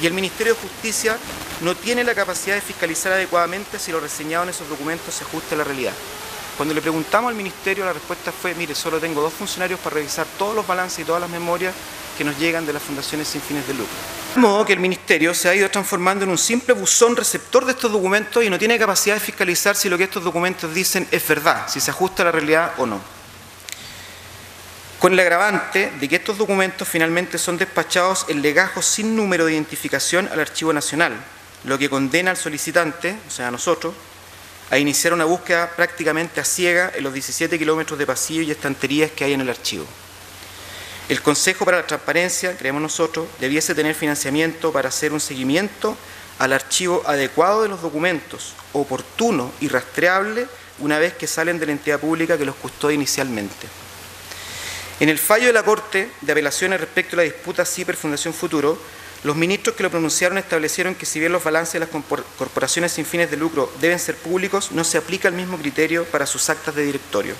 Y el Ministerio de Justicia no tiene la capacidad de fiscalizar adecuadamente si lo reseñado en esos documentos se ajusta a la realidad. Cuando le preguntamos al Ministerio, la respuesta fue: mire, solo tengo 2 funcionarios para revisar todos los balances y todas las memorias que nos llegan de las fundaciones sin fines de lucro. De modo que el Ministerio se ha ido transformando en un simple buzón receptor de estos documentos y no tiene capacidad de fiscalizar si lo que estos documentos dicen es verdad, si se ajusta a la realidad o no. Con el agravante de que estos documentos finalmente son despachados en legajos sin número de identificación al Archivo Nacional, lo que condena al solicitante, o sea, a nosotros, a iniciar una búsqueda prácticamente a ciega en los 17 kilómetros de pasillos y estanterías que hay en el archivo. El Consejo para la Transparencia, creemos nosotros, debiese tener financiamiento para hacer un seguimiento al archivo adecuado de los documentos, oportuno y rastreable una vez que salen de la entidad pública que los custodia inicialmente. En el fallo de la Corte de Apelaciones respecto a la disputa CIPER-Fundación Futuro, los ministros que lo pronunciaron establecieron que si bien los balances de las corporaciones sin fines de lucro deben ser públicos, no se aplica el mismo criterio para sus actas de directorio.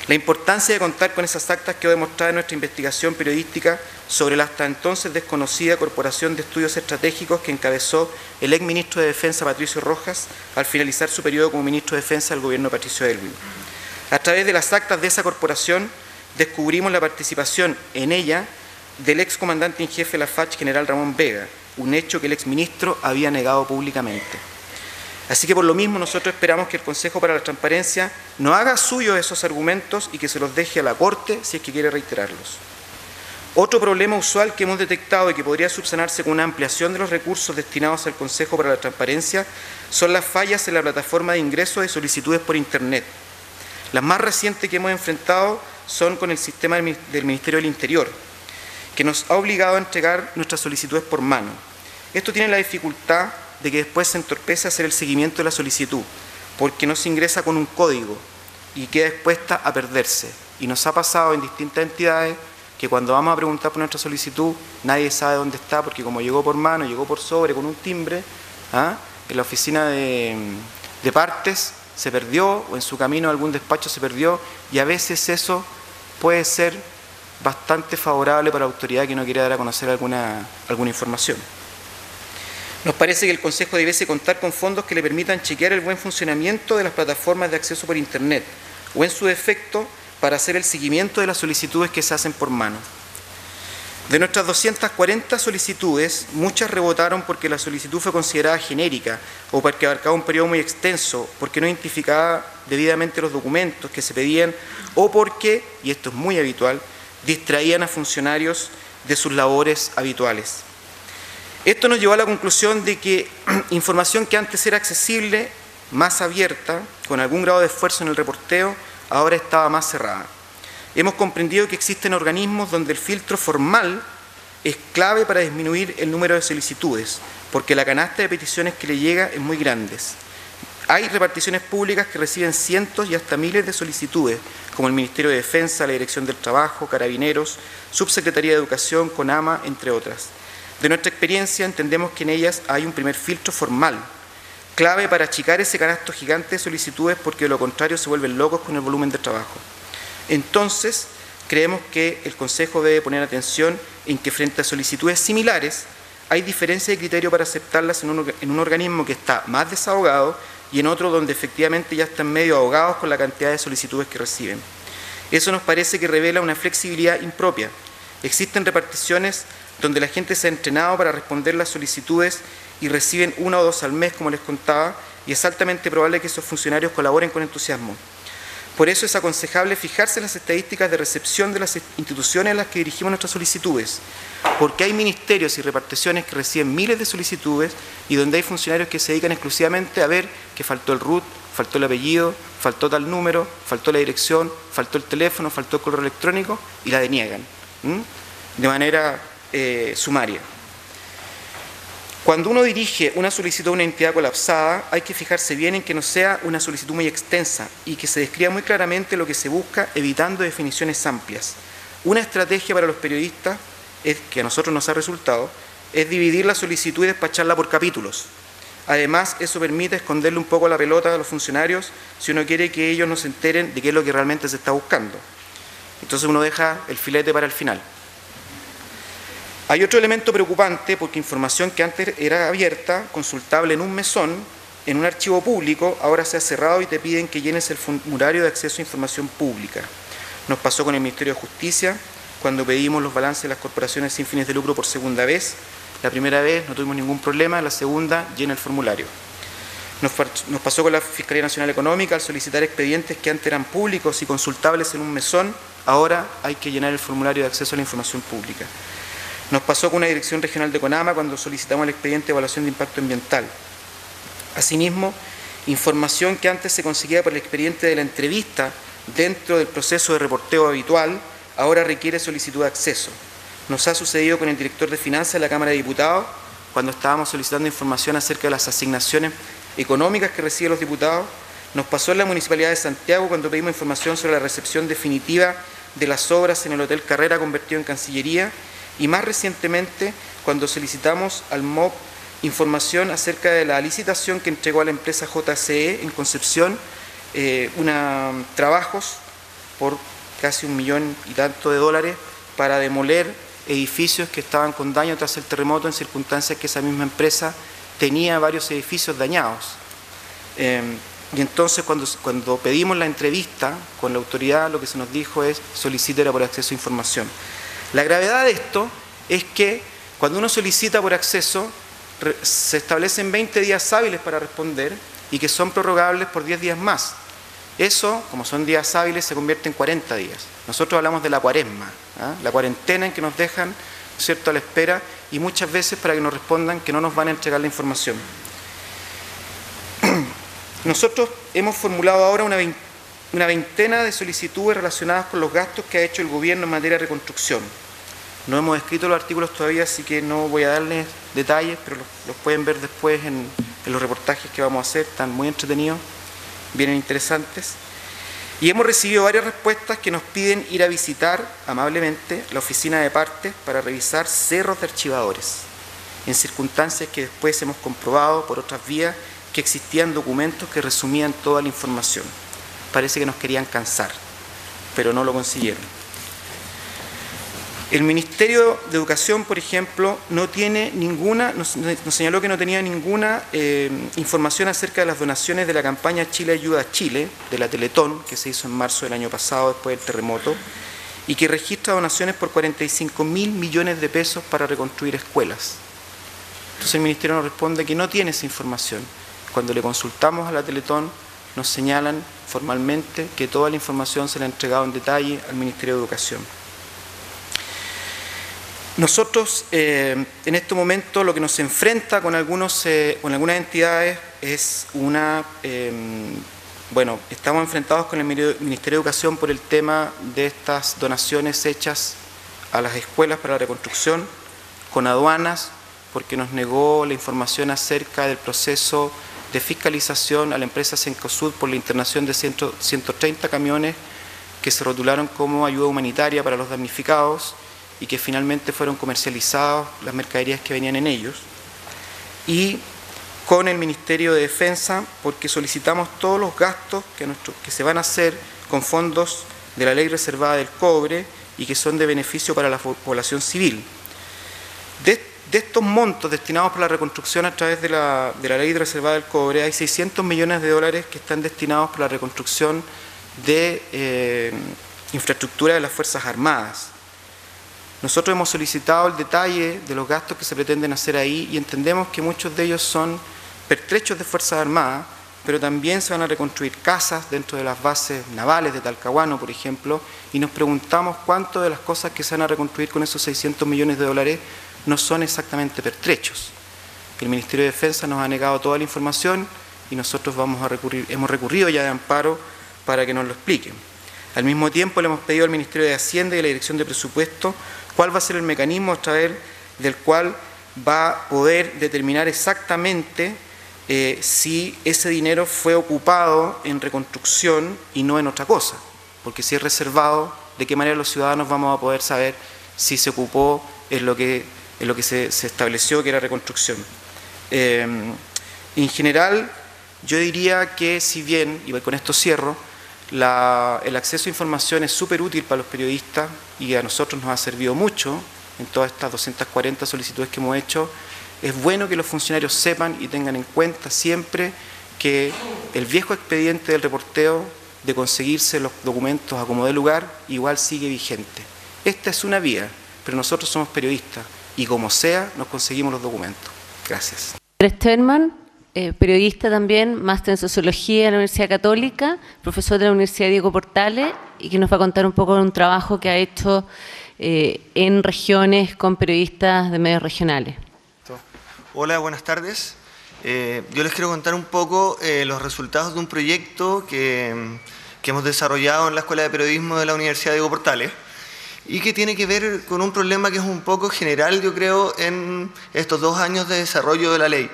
La importancia de contar con esas actas quedó demostrada en nuestra investigación periodística sobre la hasta entonces desconocida Corporación de Estudios Estratégicos que encabezó el exministro de Defensa Patricio Rojas al finalizar su periodo como ministro de Defensa del gobierno de Patricio Aylwin. A través de las actas de esa corporación descubrimos la participación en ella del excomandante en jefe de la FACH, general Ramón Vega, un hecho que el exministro había negado públicamente. Así que por lo mismo nosotros esperamos que el Consejo para la Transparencia no haga suyo esos argumentos y que se los deje a la Corte si es que quiere reiterarlos. Otro problema usual que hemos detectado y que podría subsanarse con una ampliación de los recursos destinados al Consejo para la Transparencia son las fallas en la plataforma de ingreso de solicitudes por Internet. Las más recientes que hemos enfrentado son con el sistema del Ministerio del Interior, que nos ha obligado a entregar nuestras solicitudes por mano. Esto tiene la dificultad de que después se entorpece hacer el seguimiento de la solicitud, porque no se ingresa con un código y queda expuesta a perderse. Y nos ha pasado en distintas entidades que cuando vamos a preguntar por nuestra solicitud, nadie sabe dónde está, porque como llegó por mano, llegó por sobre, con un timbre, en la oficina de partes se perdió, o en su camino a algún despacho se perdió, y a veces eso puede ser bastante favorable para la autoridad que no quiere dar a conocer alguna información. Nos parece que el Consejo debiese contar con fondos que le permitan chequear el buen funcionamiento de las plataformas de acceso por Internet, o en su defecto, para hacer el seguimiento de las solicitudes que se hacen por mano. De nuestras 240 solicitudes, muchas rebotaron porque la solicitud fue considerada genérica o porque abarcaba un periodo muy extenso, porque no identificaba debidamente los documentos que se pedían o porque, y esto es muy habitual, distraían a funcionarios de sus labores habituales. Esto nos llevó a la conclusión de que información que antes era accesible, más abierta, con algún grado de esfuerzo en el reporteo, ahora estaba más cerrada. Hemos comprendido que existen organismos donde el filtro formal es clave para disminuir el número de solicitudes, porque la canasta de peticiones que le llega es muy grande. Hay reparticiones públicas que reciben cientos y hasta miles de solicitudes, como el Ministerio de Defensa, la Dirección del Trabajo, Carabineros, Subsecretaría de Educación, CONAMA, entre otras. De nuestra experiencia entendemos que en ellas hay un primer filtro formal, clave para achicar ese canasto gigante de solicitudes, porque de lo contrario se vuelven locos con el volumen de trabajo. Entonces, creemos que el Consejo debe poner atención en que frente a solicitudes similares hay diferencia de criterio para aceptarlas en un organismo que está más desahogado y en otro donde efectivamente ya están medio ahogados con la cantidad de solicitudes que reciben. Eso nos parece que revela una flexibilidad impropia. Existen reparticiones donde la gente se ha entrenado para responder las solicitudes y reciben 1 o 2 al mes, como les contaba, y es altamente probable que esos funcionarios colaboren con entusiasmo. Por eso es aconsejable fijarse en las estadísticas de recepción de las instituciones a las que dirigimos nuestras solicitudes, porque hay ministerios y reparticiones que reciben miles de solicitudes y donde hay funcionarios que se dedican exclusivamente a ver que faltó el RUT, faltó el apellido, faltó tal número, faltó la dirección, faltó el teléfono, faltó el correo electrónico y la deniegan de manera sumaria. Cuando uno dirige una solicitud a una entidad colapsada, hay que fijarse bien en que no sea una solicitud muy extensa y que se describa muy claramente lo que se busca, evitando definiciones amplias. Una estrategia para los periodistas, que a nosotros nos ha resultado, es dividir la solicitud y despacharla por capítulos. Además, eso permite esconderle un poco la pelota a los funcionarios si uno quiere que ellos no se enteren de qué es lo que realmente se está buscando. Entonces uno deja el filete para el final. Hay otro elemento preocupante porque información que antes era abierta, consultable en un mesón, en un archivo público, ahora se ha cerrado y te piden que llenes el formulario de acceso a información pública. Nos pasó con el Ministerio de Justicia, cuando pedimos los balances de las corporaciones sin fines de lucro por segunda vez. La primera vez no tuvimos ningún problema, la segunda llena el formulario. Nos pasó con la Fiscalía Nacional Económica al solicitar expedientes que antes eran públicos y consultables en un mesón, ahora hay que llenar el formulario de acceso a la información pública. Nos pasó con una dirección regional de CONAMA cuando solicitamos el expediente de evaluación de impacto ambiental. Asimismo, información que antes se conseguía por el expediente de la entrevista dentro del proceso de reporteo habitual, ahora requiere solicitud de acceso. Nos ha sucedido con el director de Finanzas de la Cámara de Diputados, cuando estábamos solicitando información acerca de las asignaciones económicas que reciben los diputados. Nos pasó en la Municipalidad de Santiago cuando pedimos información sobre la recepción definitiva de las obras en el Hotel Carrera convertido en Cancillería, y más recientemente cuando solicitamos al MOP información acerca de la licitación que entregó a la empresa JCE en Concepción trabajos por casi $1 millón y tanto de dólares para demoler edificios que estaban con daño tras el terremoto, en circunstancias que esa misma empresa tenía varios edificios dañados. Y entonces cuando pedimos la entrevista con la autoridad, lo que se nos dijo es solicítela por acceso a información. La gravedad de esto es que cuando uno solicita por acceso, se establecen 20 días hábiles para responder y que son prorrogables por 10 días más. Eso, como son días hábiles, se convierte en 40 días. Nosotros hablamos de la cuaresma, la cuarentena en que nos dejan, ¿cierto?, a la espera, y muchas veces para que nos respondan que no nos van a entregar la información. Nosotros hemos formulado ahora una veintena de solicitudes relacionadas con los gastos que ha hecho el gobierno en materia de reconstrucción. No hemos escrito los artículos todavía, así que no voy a darles detalles, pero los pueden ver después en los reportajes que vamos a hacer, están muy entretenidos, vienen interesantes. Y hemos recibido varias respuestas que nos piden ir a visitar amablemente la oficina de partes para revisar cerros de archivadores, en circunstancias que después hemos comprobado por otras vías que existían documentos que resumían toda la información. Parece que nos querían cansar, pero no lo consiguieron. El Ministerio de Educación, por ejemplo, nos señaló que no tenía ninguna información acerca de las donaciones de la campaña Chile Ayuda a Chile, de la Teletón, que se hizo en marzo del año pasado, después del terremoto, y que registra donaciones por 45.000 millones de pesos para reconstruir escuelas. Entonces el Ministerio nos responde que no tiene esa información. Cuando le consultamos a la Teletón, nos señalan formalmente que toda la información se la ha entregado en detalle al Ministerio de Educación. Nosotros, en este momento, lo que nos enfrenta con algunas entidades es estamos enfrentados con el Ministerio de Educación por el tema de estas donaciones hechas a las escuelas para la reconstrucción, con aduanas, porque nos negó la información acerca del proceso de fiscalización a la empresa Cencosud por la internación de 130 camiones que se rotularon como ayuda humanitaria para los damnificados y que finalmente fueron comercializadas las mercaderías que venían en ellos. Y con el Ministerio de Defensa, porque solicitamos todos los gastos que se van a hacer con fondos de la Ley Reservada del Cobre y que son de beneficio para la población civil. De estos montos destinados para la reconstrucción a través de la Ley Reservada del Cobre, hay 600 millones de dólares que están destinados para la reconstrucción de infraestructura de las Fuerzas Armadas. Nosotros hemos solicitado el detalle de los gastos que se pretenden hacer ahí y entendemos que muchos de ellos son pertrechos de Fuerzas Armadas, pero también se van a reconstruir casas dentro de las bases navales de Talcahuano, por ejemplo, y nos preguntamos cuánto de las cosas que se van a reconstruir con esos 600 millones de dólares no son exactamente pertrechos. El Ministerio de Defensa nos ha negado toda la información y nosotros hemos recurrido ya de amparo para que nos lo expliquen. Al mismo tiempo le hemos pedido al Ministerio de Hacienda y a la Dirección de Presupuesto cuál va a ser el mecanismo a través del cual va a poder determinar exactamente si ese dinero fue ocupado en reconstrucción y no en otra cosa. Porque si es reservado, ¿de qué manera los ciudadanos vamos a poder saber si se ocupó en lo que se estableció que era reconstrucción? En general, yo diría que si bien, y con esto cierro, el acceso a información es súper útil para los periodistas y a nosotros nos ha servido mucho en todas estas 240 solicitudes que hemos hecho, es bueno que los funcionarios sepan y tengan en cuenta siempre que el viejo expediente del reporteo de conseguirse los documentos a como dé lugar igual sigue vigente. Esta es una vía, pero nosotros somos periodistas y como sea nos conseguimos los documentos. Gracias. Sterman, periodista también, máster en Sociología en la Universidad Católica, profesor de la Universidad Diego Portales, y que nos va a contar un poco de un trabajo que ha hecho en regiones con periodistas de medios regionales. Hola, buenas tardes. Yo les quiero contar un poco los resultados de un proyecto que hemos desarrollado en la Escuela de Periodismo de la Universidad Diego Portales y que tiene que ver con un problema que es un poco general, yo creo, en estos 2 años de desarrollo de la ley.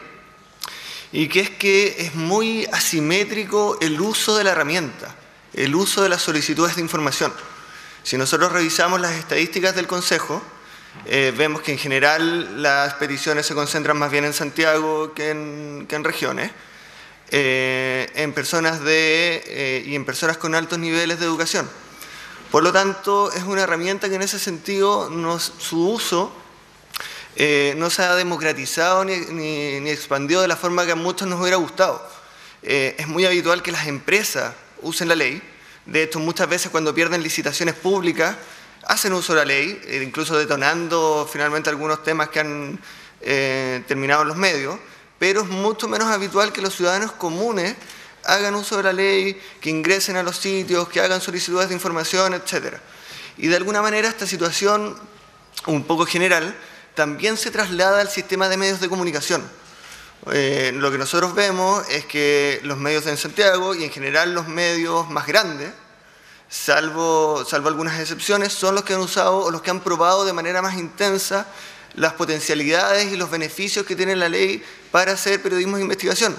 Y que es muy asimétrico el uso de la herramienta, el uso de las solicitudes de información. Si nosotros revisamos las estadísticas del Consejo, vemos que en general las peticiones se concentran más bien en Santiago que en regiones, en personas y en personas con altos niveles de educación. Por lo tanto, es una herramienta que en ese sentido su uso no se ha democratizado ni expandido de la forma que a muchos nos hubiera gustado. Es muy habitual que las empresas usen la ley. De hecho, muchas veces cuando pierden licitaciones públicas, hacen uso de la ley, incluso detonando finalmente algunos temas que han terminado en los medios, pero es mucho menos habitual que los ciudadanos comunes hagan uso de la ley, que ingresen a los sitios, que hagan solicitudes de información, etc. Y de alguna manera esta situación, un poco general, también se traslada al sistema de medios de comunicación. Lo que nosotros vemos es que los medios en Santiago y en general los medios más grandes, salvo algunas excepciones, son los que han usado o los que han probado de manera más intensa las potencialidades y los beneficios que tiene la ley para hacer periodismo de investigación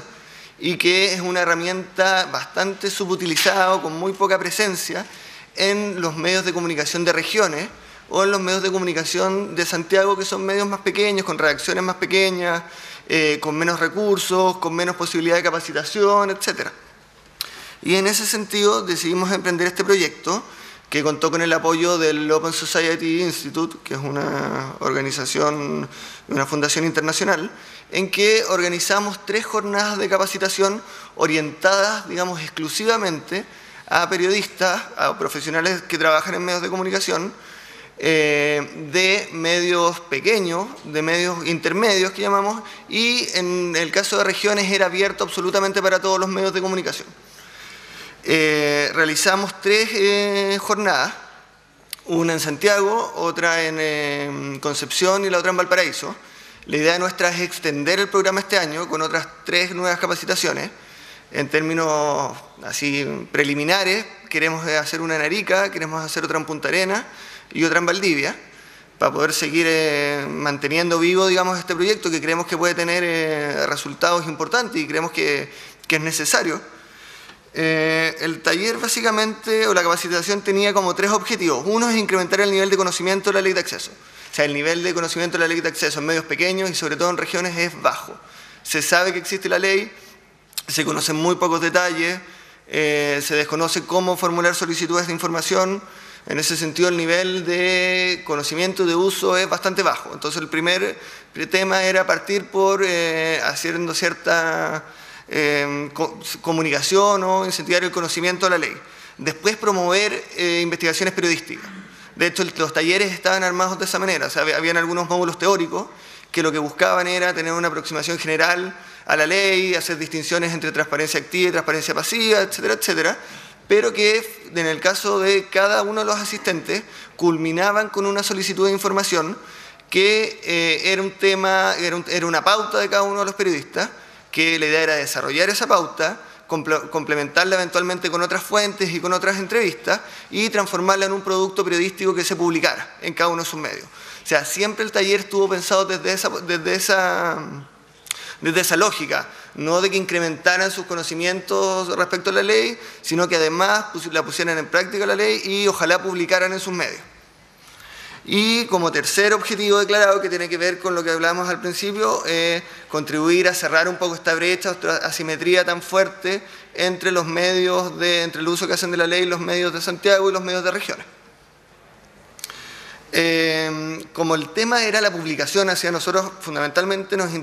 y que es una herramienta bastante subutilizada o con muy poca presencia en los medios de comunicación de regiones o en los medios de comunicación de Santiago, que son medios más pequeños, con redacciones más pequeñas, con menos recursos, con menos posibilidad de capacitación, etc. Y en ese sentido decidimos emprender este proyecto que contó con el apoyo del Open Society Institute, que es una organización, una fundación internacional, en que organizamos 3 jornadas de capacitación orientadas, digamos, exclusivamente a periodistas, a profesionales que trabajan en medios de comunicación, de medios pequeños, de medios intermedios que llamamos, y en el caso de regiones era abierto absolutamente para todos los medios de comunicación. Realizamos 3 jornadas, una en Santiago, otra en Concepción y la otra en Valparaíso. La idea nuestra es extender el programa este año con otras 3 nuevas capacitaciones. En términos así preliminares, queremos hacer una en Arica, queremos hacer otra en Punta Arenas y otra en Valdivia, para poder seguir manteniendo vivo, digamos, este proyecto que creemos que puede tener resultados importantes y creemos que es necesario. El taller básicamente, o la capacitación, tenía como 3 objetivos. Uno es incrementar el nivel de conocimiento de la ley de acceso. O sea, el nivel de conocimiento de la ley de acceso en medios pequeños y sobre todo en regiones es bajo. Se sabe que existe la ley, se conocen muy pocos detalles, se desconoce cómo formular solicitudes de información. En ese sentido, el nivel de conocimiento de uso es bastante bajo. Entonces, el primer tema era partir por haciendo cierta comunicación o incentivar el conocimiento de la ley. Después, promover investigaciones periodísticas. De hecho, los talleres estaban armados de esa manera. O sea, habían algunos módulos teóricos que lo que buscaban era tener una aproximación general a la ley, hacer distinciones entre transparencia activa y transparencia pasiva, etcétera, etcétera, pero que en el caso de cada uno de los asistentes culminaban con una solicitud de información que era un tema, era una pauta de cada uno de los periodistas, que la idea era desarrollar esa pauta, complementarla eventualmente con otras fuentes y con otras entrevistas y transformarla en un producto periodístico que se publicara en cada uno de sus medios. O sea, siempre el taller estuvo pensado desde esa lógica, no de que incrementaran sus conocimientos respecto a la ley, sino que además la pusieran en práctica la ley y ojalá publicaran en sus medios. Y como tercer objetivo declarado, que tiene que ver con lo que hablamos al principio, contribuir a cerrar un poco esta brecha, esta asimetría tan fuerte entre los medios, entre el uso que hacen de la ley los medios de Santiago y los medios de regiones. Como el tema era la publicación, hacia nosotros fundamentalmente nos interesa